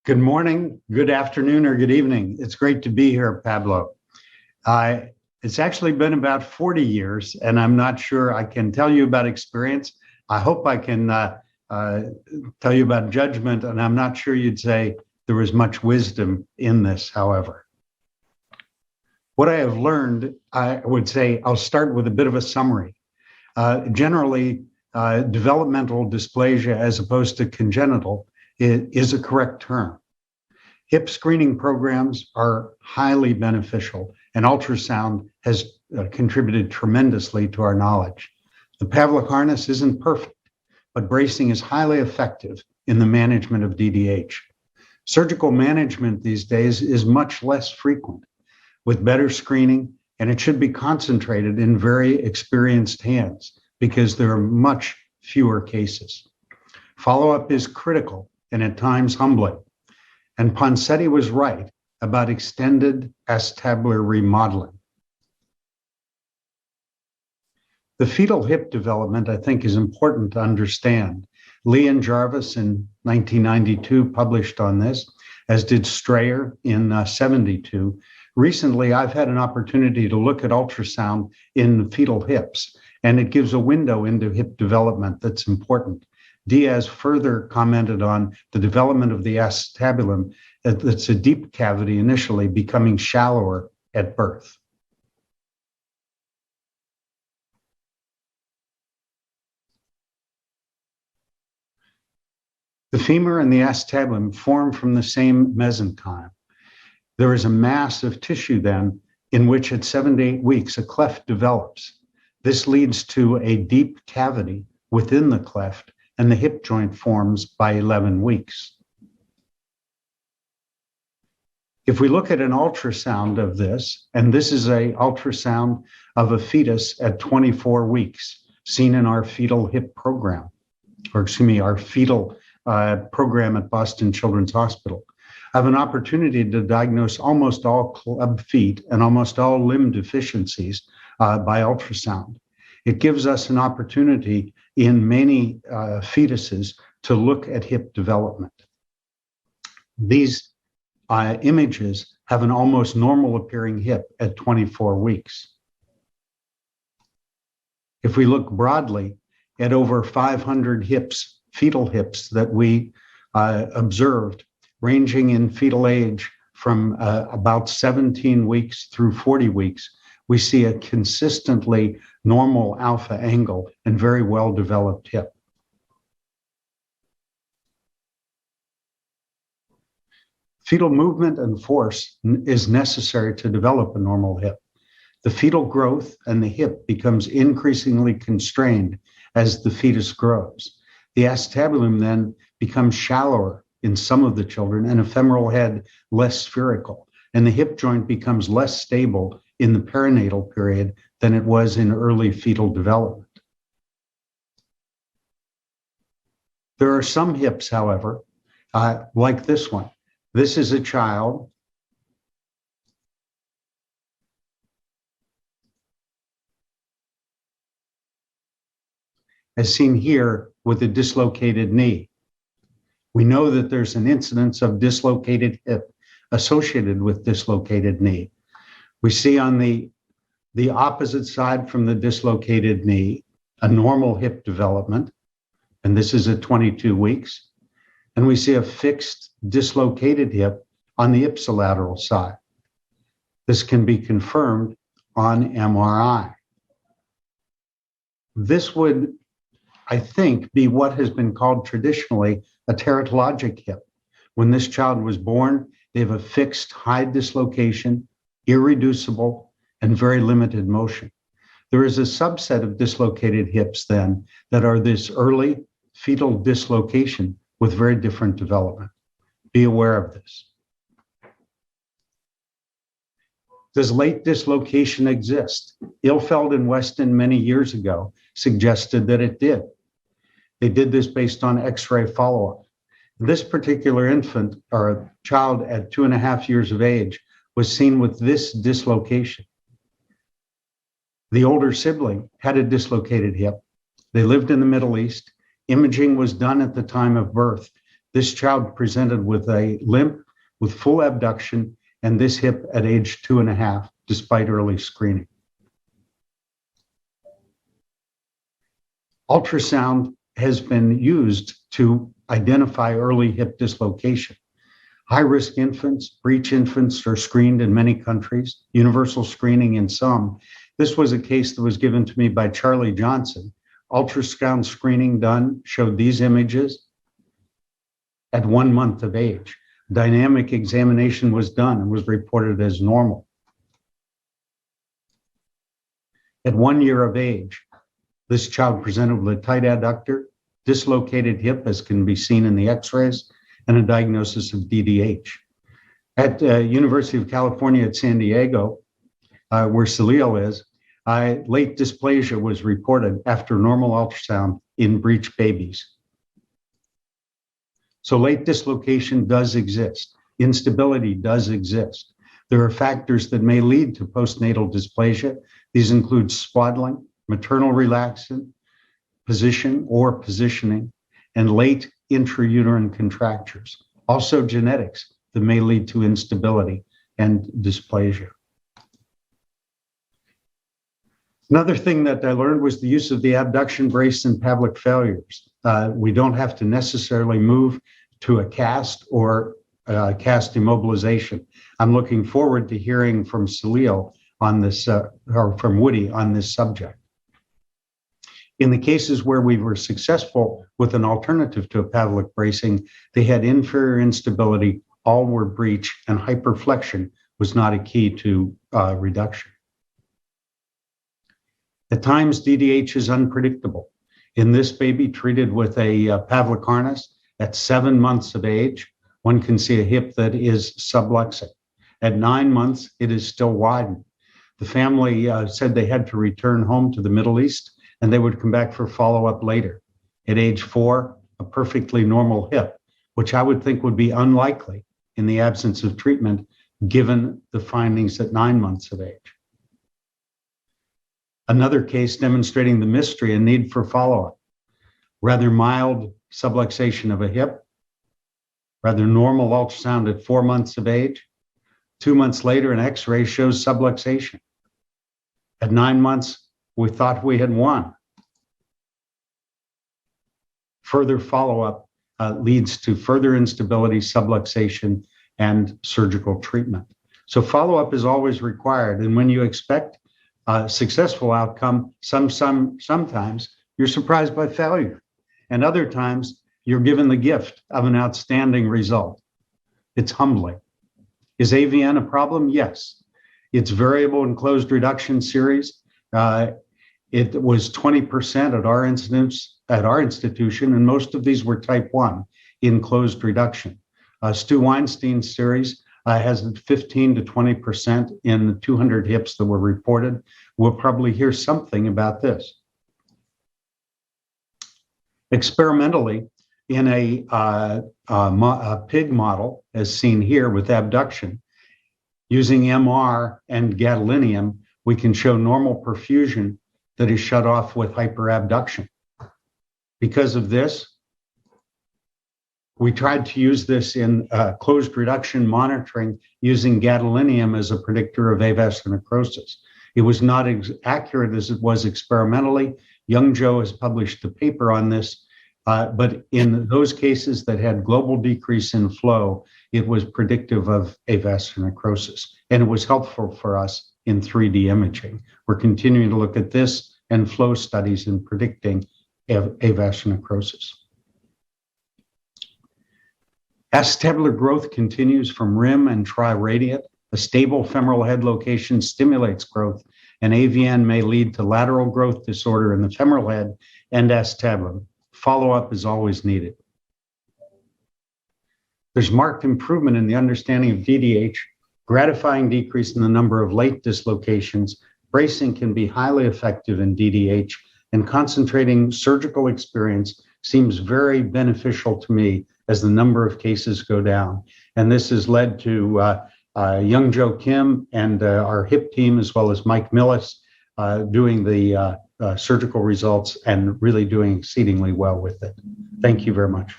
Good morning, good afternoon, or good evening. It's great to be here, Pablo. It's actually been about 40 years, and I'm not sure I can tell you about experience. I hope I can tell you about judgment, and I'm not sure you'd say there was much wisdom in this, however. What I have learned, I would say, I'll start with a bit of a summary. Generally, developmental dysplasia as opposed to congenital is a correct term. Hip screening programs are highly beneficial, and ultrasound has contributed tremendously to our knowledge. The Pavlik harness isn't perfect, but bracing is highly effective in the management of DDH. Surgical management these days is much less frequent with better screening, and it should be concentrated in very experienced hands because there are much fewer cases. Follow-up is critical and at times humbling. And Ponseti was right about extended acetabular remodeling. The fetal hip development, I think, is important to understand. Lee and Jarvis in 1992 published on this, as did Strayer in 72. Recently, I've had an opportunity to look at ultrasound in fetal hips, and it gives a window into hip development that's important. DIAZ further commented on the development of the acetabulum that's a deep cavity initially becoming shallower at birth. The femur and the acetabulum form from the same mesenchyme. There is a mass of tissue then in which at 7 to 8 weeks a cleft develops. This leads to a deep cavity within the cleft, and the hip joint forms by 11 weeks. If we look at an ultrasound of this, and this is an ultrasound of a fetus at 24 weeks, seen in our fetal hip program, or excuse me, our fetal program at Boston Children's Hospital. I have an opportunity to diagnose almost all club feet and almost all limb deficiencies by ultrasound. It gives us an opportunity in many fetuses to look at hip development. These images have an almost normal appearing hip at 24 weeks. If we look broadly at over 500 hips, fetal hips that we observed, ranging in fetal age from about 17 weeks through 40 weeks, we see a consistently normal alpha angle and very well-developed hip. Fetal movement and force is necessary to develop a normal hip. The fetal growth and the hip becomes increasingly constrained as the fetus grows. The acetabulum then becomes shallower in some of the children and a femoral head less spherical, and the hip joint becomes less stable in the perinatal period than it was in early fetal development. There are some hips, however, like this one. This is a child as seen here with a dislocated knee. We know that there's an incidence of dislocated hip associated with dislocated knee. We see on the opposite side from the dislocated knee, a normal hip development, and this is at 22 weeks. And we see a fixed dislocated hip on the ipsilateral side. This can be confirmed on MRI. This would, I think, be what has been called traditionally a teratologic hip. When this child was born, they have a fixed high dislocation, irreducible, and very limited motion. There is a subset of dislocated hips then that are this early fetal dislocation with very different development. Be aware of this. Does late dislocation exist? Ilfeld and Weston many years ago suggested that it did. They did this based on X-ray follow-up. This particular infant or child at 2.5 years of age was seen with this dislocation. The older sibling had a dislocated hip. They lived in the Middle East. Imaging was done at the time of birth. This child presented with a limp with full abduction and this hip at age 2.5, despite early screening. Ultrasound has been used to identify early hip dislocation. High-risk infants, breech infants are screened in many countries, universal screening in some. This was a case that was given to me by Charlie Johnson. Ultrasound screening done showed these images at 1 month of age. Dynamic examination was done and was reported as normal. At 1 year of age, this child presented with a tight adductor, dislocated hip, as can be seen in the x-rays, and a diagnosis of DDH. At University of California at San Diego, where Salil is, late dysplasia was reported after normal ultrasound in breech babies. So late dislocation does exist. Instability does exist. There are factors that may lead to postnatal dysplasia. These include swaddling, maternal relaxant, position or positioning, and late intrauterine contractures. Also genetics that may lead to instability and dysplasia. Another thing that I learned was the use of the abduction brace in Pavlik failures. We don't have to necessarily move to a cast or cast immobilization. I'm looking forward to hearing from Salil on this, or from Woody on this subject. In the cases where we were successful with an alternative to a Pavlik bracing, they had inferior instability, all were breech, and hyperflexion was not a key to reduction. At times, DDH is unpredictable. In this baby treated with a Pavlik harness at 7 months of age, one can see a hip that is subluxing. At 9 months, it is still widened. The family said they had to return home to the Middle East and they would come back for follow-up later. At age 4, a perfectly normal hip, which I would think would be unlikely in the absence of treatment, given the findings at 9 months of age. Another case demonstrating the mystery and need for follow-up. Rather mild subluxation of a hip, rather normal ultrasound at 4 months of age. 2 months later, an x-ray shows subluxation. At 9 months, we thought we had won. Further follow-up leads to further instability, subluxation, and surgical treatment. So follow-up is always required. And when you expect a successful outcome, sometimes you're surprised by failure. And other times you're given the gift of an outstanding result. It's humbling. Is AVN a problem? Yes. It's variable in closed reduction series. It was 20% at our institution, and most of these were type 1 in closed reduction. Stu Weinstein's series has 15 to 20% in the 200 hips that were reported. We'll probably hear something about this. Experimentally, in a pig model, as seen here with abduction, using MR and gadolinium, we can show normal perfusion that is shut off with hyperabduction. Because of this, we tried to use this in closed reduction monitoring using gadolinium as a predictor of avascular necrosis. It was not as accurate as it was experimentally. Young Joe has published a paper on this, but in those cases that had global decrease in flow, it was predictive of avascular necrosis, and it was helpful for us in 3D imaging. We're continuing to look at this and flow studies in predicting avascular necrosis. Acetabular growth continues from rim and triradiate. A stable femoral head location stimulates growth, and AVN may lead to lateral growth disorder in the femoral head and acetabulum. Follow-up is always needed. There's marked improvement in the understanding of DDH, gratifying decrease in the number of late dislocations. Bracing can be highly effective in DDH, and concentrating surgical experience seems very beneficial to me as the number of cases go down. And this has led to Young Joe Kim and our HIP team, as well as Mike Millis, doing the surgical results and really doing exceedingly well with it. Thank you very much.